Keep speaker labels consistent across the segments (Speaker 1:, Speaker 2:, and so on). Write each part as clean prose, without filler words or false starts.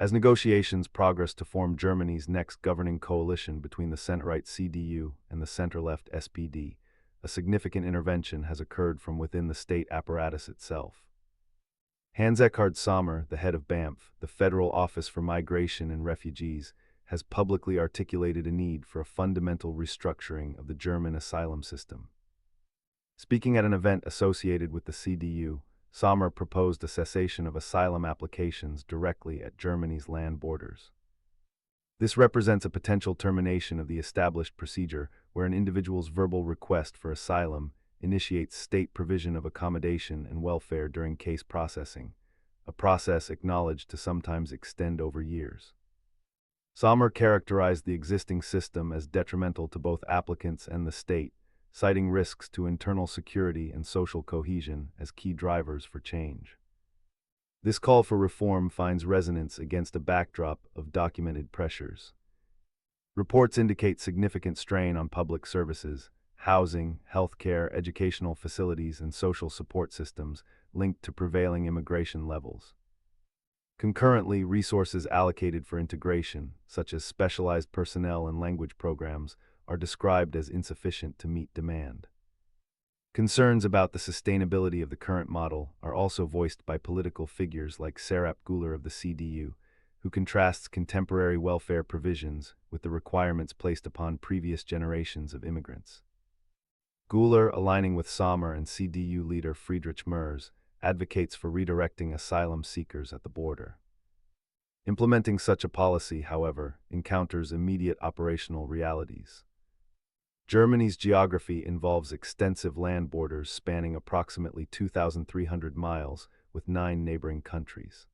Speaker 1: As negotiations progress to form Germany's next governing coalition between the center-right CDU and the center-left SPD, a significant intervention has occurred from within the state apparatus itself. Hans-Eckhard Sommer, the head of BAMF, the Federal Office for Migration and Refugees, has publicly articulated a need for a fundamental restructuring of the German asylum system. Speaking at an event associated with the CDU, Sommer proposed a cessation of asylum applications directly at Germany's land borders. This represents a potential termination of the established procedure where an individual's verbal request for asylum initiates state provision of accommodation and welfare during case processing, a process acknowledged to sometimes extend over years. Sommer characterized the existing system as detrimental to both applicants and the state, citing risks to internal security and social cohesion as key drivers for change. This call for reform finds resonance against a backdrop of documented pressures. Reports indicate significant strain on public services, housing, healthcare, educational facilities, and social support systems linked to prevailing immigration levels. Concurrently, resources allocated for integration, such as specialized personnel and language programs, are described as insufficient to meet demand. Concerns about the sustainability of the current model are also voiced by political figures like Güler of the CDU, who contrasts contemporary welfare provisions with the requirements placed upon previous generations of immigrants. Güler, aligning with Sommer and CDU leader Friedrich Merz, advocates for redirecting asylum seekers at the border. Implementing such a policy, however, encounters immediate operational realities. Germany's geography involves extensive land borders spanning approximately 2,300 miles with 9 neighboring countries.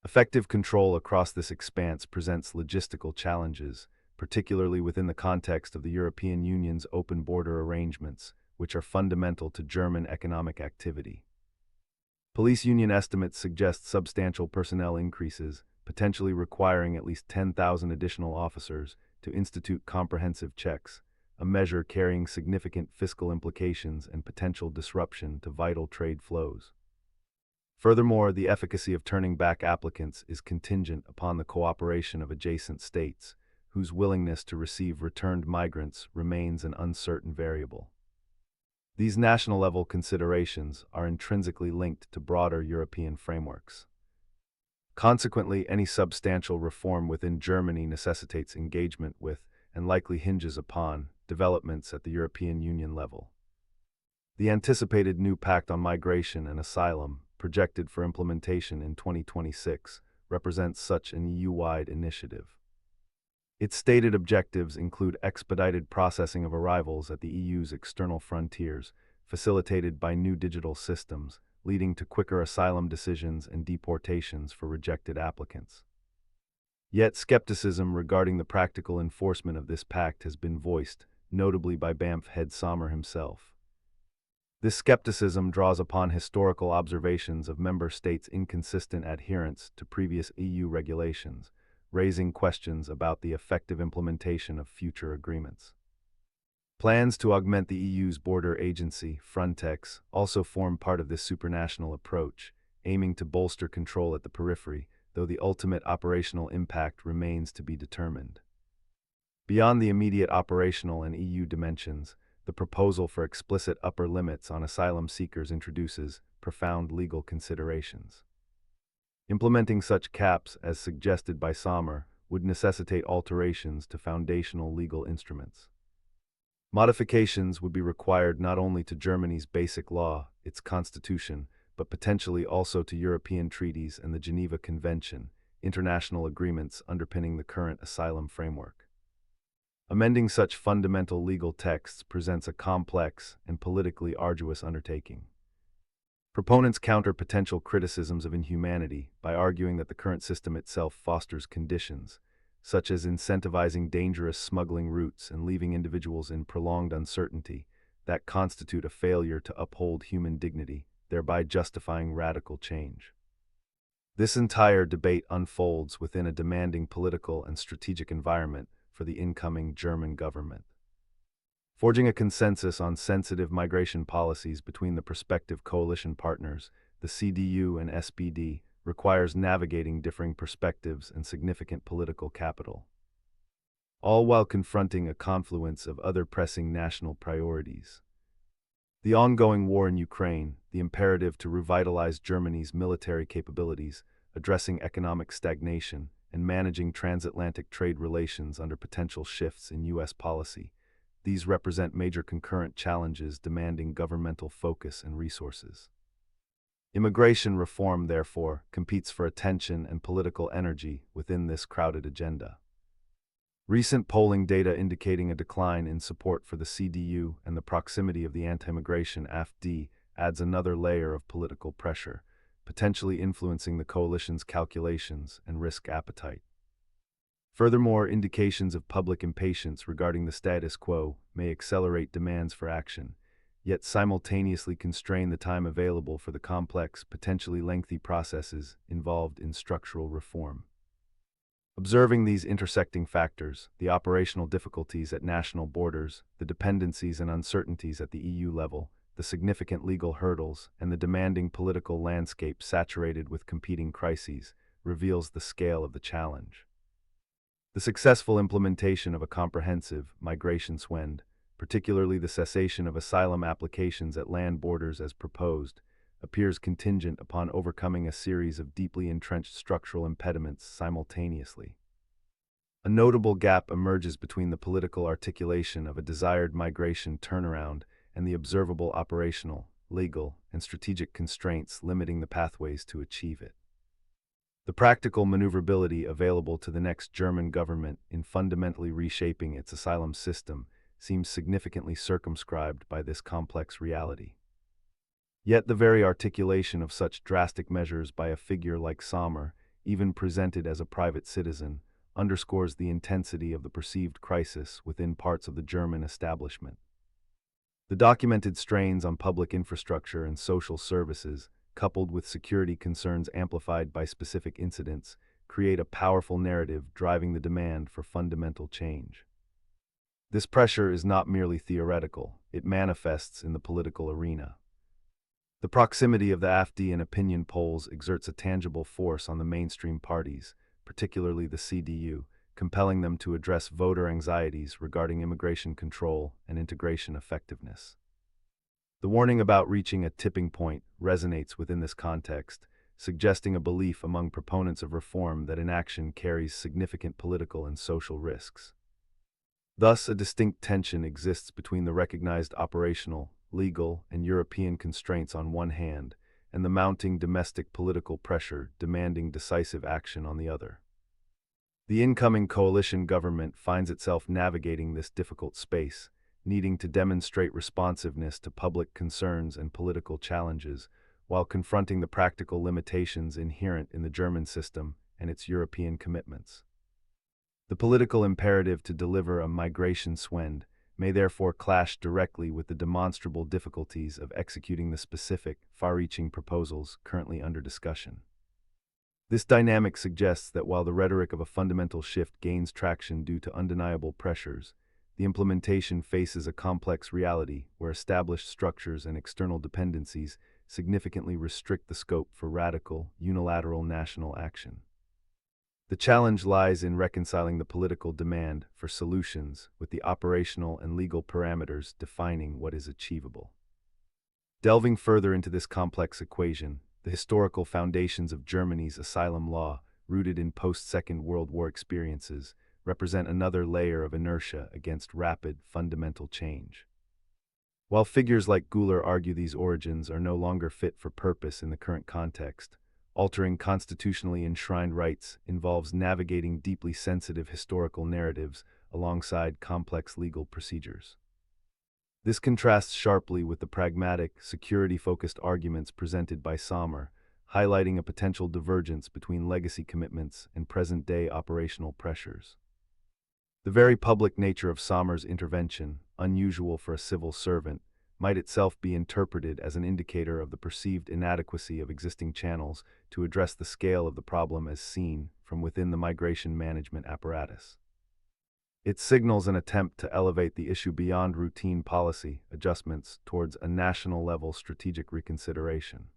Speaker 1: Effective control across this expanse presents logistical challenges, particularly within the context of the European Union's open border arrangements, which are fundamental to German economic activity. Police union estimates suggest substantial personnel increases, potentially requiring at least 10,000 additional officers to institute comprehensive checks, a measure carrying significant fiscal implications and potential disruption to vital trade flows. Furthermore, the efficacy of turning back applicants is contingent upon the cooperation of adjacent states, whose willingness to receive returned migrants remains an uncertain variable. These national-level considerations are intrinsically linked to broader European frameworks. Consequently, any substantial reform within Germany necessitates engagement with, and likely hinges upon, developments at the European Union level. The anticipated new Pact on Migration and Asylum, projected for implementation in 2026, represents such an EU-wide initiative. Its stated objectives include expedited processing of arrivals at the EU's external frontiers, facilitated by new digital systems, leading to quicker asylum decisions and deportations for rejected applicants. Yet skepticism regarding the practical enforcement of this pact has been voiced, notably by BAMF head Sommer himself. This skepticism draws upon historical observations of member states' inconsistent adherence to previous EU regulations, raising questions about the effective implementation of future agreements. Plans to augment the EU's border agency, Frontex, also form part of this supranational approach, aiming to bolster control at the periphery, though the ultimate operational impact remains to be determined. Beyond the immediate operational and EU dimensions, the proposal for explicit upper limits on asylum seekers introduces profound legal considerations. Implementing such caps, as suggested by Sommer, would necessitate alterations to foundational legal instruments. Modifications would be required not only to Germany's basic law, its constitution, but potentially also to European treaties and the Geneva Convention, international agreements underpinning the current asylum framework. Amending such fundamental legal texts presents a complex and politically arduous undertaking. Proponents counter potential criticisms of inhumanity by arguing that the current system itself fosters conditions, such as incentivizing dangerous smuggling routes and leaving individuals in prolonged uncertainty, that constitute a failure to uphold human dignity, thereby justifying radical change. This entire debate unfolds within a demanding political and strategic environment for the incoming German government. Forging a consensus on sensitive migration policies between the prospective coalition partners, the CDU and SPD, requires navigating differing perspectives and significant political capital, all while confronting a confluence of other pressing national priorities. The ongoing war in Ukraine, the imperative to revitalize Germany's military capabilities, addressing economic stagnation, and managing transatlantic trade relations under potential shifts in U.S. policy. These represent major concurrent challenges demanding governmental focus and resources. Immigration reform, therefore, competes for attention and political energy within this crowded agenda. Recent polling data indicating a decline in support for the CDU and the proximity of the anti-immigration AfD adds another layer of political pressure, potentially influencing the coalition's calculations and risk appetite. Furthermore, indications of public impatience regarding the status quo may accelerate demands for action, yet simultaneously constrain the time available for the complex, potentially lengthy processes involved in structural reform. Observing these intersecting factors, the operational difficulties at national borders, the dependencies and uncertainties at the EU level, the significant legal hurdles, and the demanding political landscape saturated with competing crises, reveals the scale of the challenge. The successful implementation of a comprehensive migration swend, particularly the cessation of asylum applications at land borders as proposed, appears contingent upon overcoming a series of deeply entrenched structural impediments simultaneously. A notable gap emerges between the political articulation of a desired migration turnaround and the observable operational, legal, and strategic constraints limiting the pathways to achieve it. The practical maneuverability available to the next German government in fundamentally reshaping its asylum system seems significantly circumscribed by this complex reality. Yet the very articulation of such drastic measures by a figure like Sommer, even presented as a private citizen, underscores the intensity of the perceived crisis within parts of the German establishment. The documented strains on public infrastructure and social services, coupled with security concerns amplified by specific incidents, create a powerful narrative driving the demand for fundamental change. This pressure is not merely theoretical, it manifests in the political arena. The proximity of the AfD in opinion polls exerts a tangible force on the mainstream parties, particularly the CDU, compelling them to address voter anxieties regarding immigration control and integration effectiveness. The warning about reaching a tipping point resonates within this context, suggesting a belief among proponents of reform that inaction carries significant political and social risks. Thus, a distinct tension exists between the recognized operational, legal, and European constraints on one hand, and the mounting domestic political pressure demanding decisive action on the other. The incoming coalition government finds itself navigating this difficult space, needing to demonstrate responsiveness to public concerns and political challenges, while confronting the practical limitations inherent in the German system and its European commitments. The political imperative to deliver a migration swend may therefore clash directly with the demonstrable difficulties of executing the specific, far-reaching proposals currently under discussion. This dynamic suggests that while the rhetoric of a fundamental shift gains traction due to undeniable pressures, the implementation faces a complex reality where established structures and external dependencies significantly restrict the scope for radical, unilateral national action. The challenge lies in reconciling the political demand for solutions with the operational and legal parameters defining what is achievable. Delving further into this complex equation, the historical foundations of Germany's asylum law, rooted in post-Second World War experiences, represent another layer of inertia against rapid, fundamental change. While figures like Güler argue these origins are no longer fit for purpose in the current context, altering constitutionally enshrined rights involves navigating deeply sensitive historical narratives alongside complex legal procedures. This contrasts sharply with the pragmatic, security-focused arguments presented by Sommer, highlighting a potential divergence between legacy commitments and present-day operational pressures. The very public nature of Sommer's intervention, unusual for a civil servant, might itself be interpreted as an indicator of the perceived inadequacy of existing channels to address the scale of the problem as seen from within the migration management apparatus. It signals an attempt to elevate the issue beyond routine policy adjustments towards a national-level strategic reconsideration.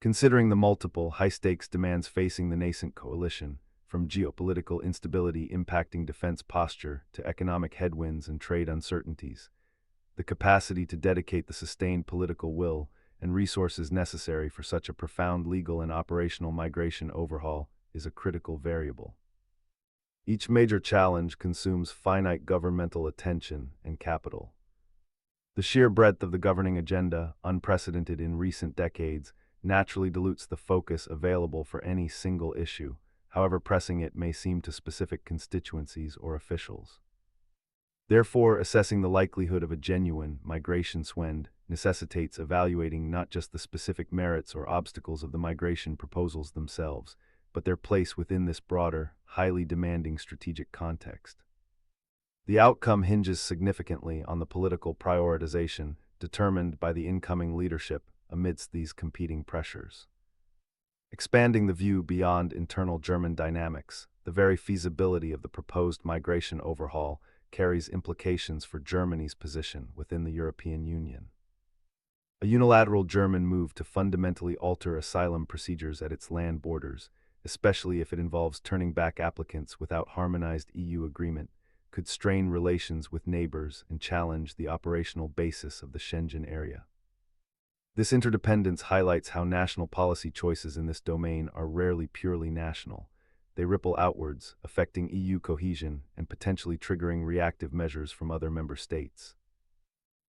Speaker 1: Considering the multiple, high-stakes demands facing the nascent coalition, from geopolitical instability impacting defense posture to economic headwinds and trade uncertainties, the capacity to dedicate the sustained political will and resources necessary for such a profound legal and operational migration overhaul is a critical variable. Each major challenge consumes finite governmental attention and capital. The sheer breadth of the governing agenda, unprecedented in recent decades, naturally dilutes the focus available for any single issue, however pressing it may seem to specific constituencies or officials. Therefore, assessing the likelihood of a genuine migration swend necessitates evaluating not just the specific merits or obstacles of the migration proposals themselves, but their place within this broader, highly demanding strategic context. The outcome hinges significantly on the political prioritization determined by the incoming leadership amidst these competing pressures. Expanding the view beyond internal German dynamics, the very feasibility of the proposed migration overhaul carries implications for Germany's position within the European Union. A unilateral German move to fundamentally alter asylum procedures at its land borders, especially if it involves turning back applicants without harmonized EU agreement, could strain relations with neighbors and challenge the operational basis of the Schengen area. This interdependence highlights how national policy choices in this domain are rarely purely national. They ripple outwards, affecting EU cohesion and potentially triggering reactive measures from other member states.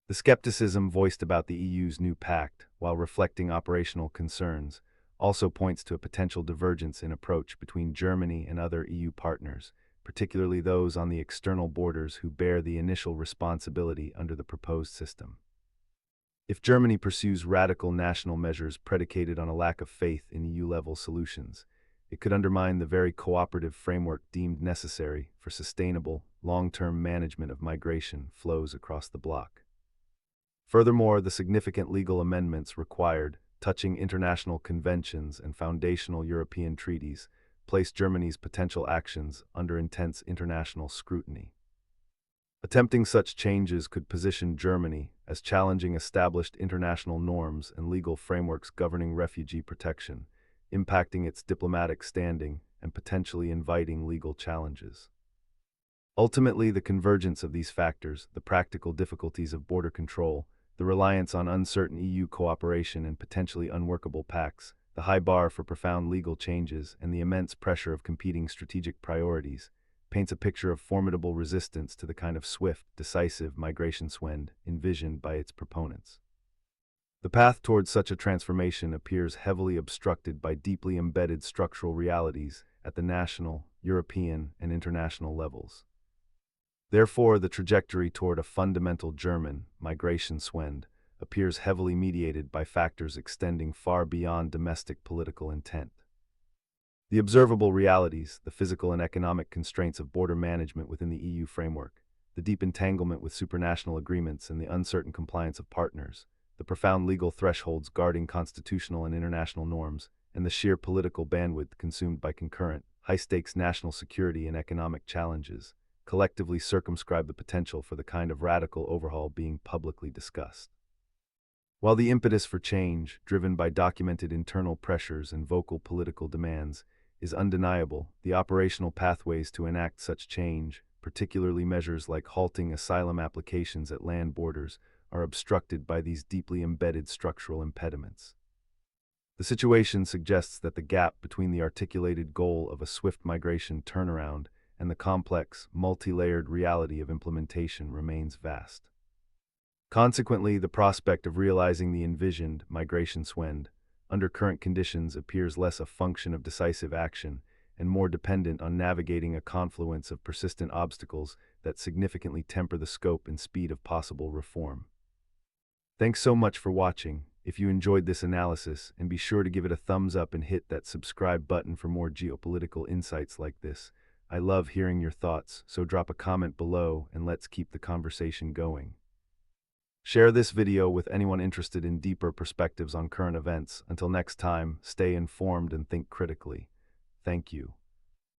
Speaker 1: The skepticism voiced about the EU's new pact, while reflecting operational concerns, also points to a potential divergence in approach between Germany and other EU partners, particularly those on the external borders who bear the initial responsibility under the proposed system. If Germany pursues radical national measures predicated on a lack of faith in EU-level solutions, it could undermine the very cooperative framework deemed necessary for sustainable, long-term management of migration flows across the bloc. Furthermore, the significant legal amendments required, touching international conventions and foundational European treaties, place Germany's potential actions under intense international scrutiny. Attempting such changes could position Germany as challenging established international norms and legal frameworks governing refugee protection, impacting its diplomatic standing and potentially inviting legal challenges. Ultimately, the convergence of these factors, the practical difficulties of border control, the reliance on uncertain EU cooperation and potentially unworkable pacts, the high bar for profound legal changes, and the immense pressure of competing strategic priorities, paints a picture of formidable resistance to the kind of swift, decisive migration swend envisioned by its proponents. The path towards such a transformation appears heavily obstructed by deeply embedded structural realities at the national, European, and international levels. Therefore, the trajectory toward a fundamental German migration swend appears heavily mediated by factors extending far beyond domestic political intent. The observable realities, the physical and economic constraints of border management within the EU framework, the deep entanglement with supranational agreements and the uncertain compliance of partners, the profound legal thresholds guarding constitutional and international norms, and the sheer political bandwidth consumed by concurrent, high-stakes national security and economic challenges, collectively circumscribe the potential for the kind of radical overhaul being publicly discussed. While the impetus for change, driven by documented internal pressures and vocal political demands, is undeniable, the operational pathways to enact such change, particularly measures like halting asylum applications at land borders, are obstructed by these deeply embedded structural impediments. The situation suggests that the gap between the articulated goal of a swift migration turnaround and the complex, multi-layered reality of implementation remains vast. Consequently, the prospect of realizing the envisioned migration swend, under current conditions, appears less a function of decisive action and more dependent on navigating a confluence of persistent obstacles that significantly temper the scope and speed of possible reform. Thanks so much for watching. If you enjoyed this analysis, and be sure to give it a thumbs up and hit that subscribe button for more geopolitical insights like this. I love hearing your thoughts, so drop a comment below and let's keep the conversation going. Share this video with anyone interested in deeper perspectives on current events. Until next time, stay informed and think critically. Thank you.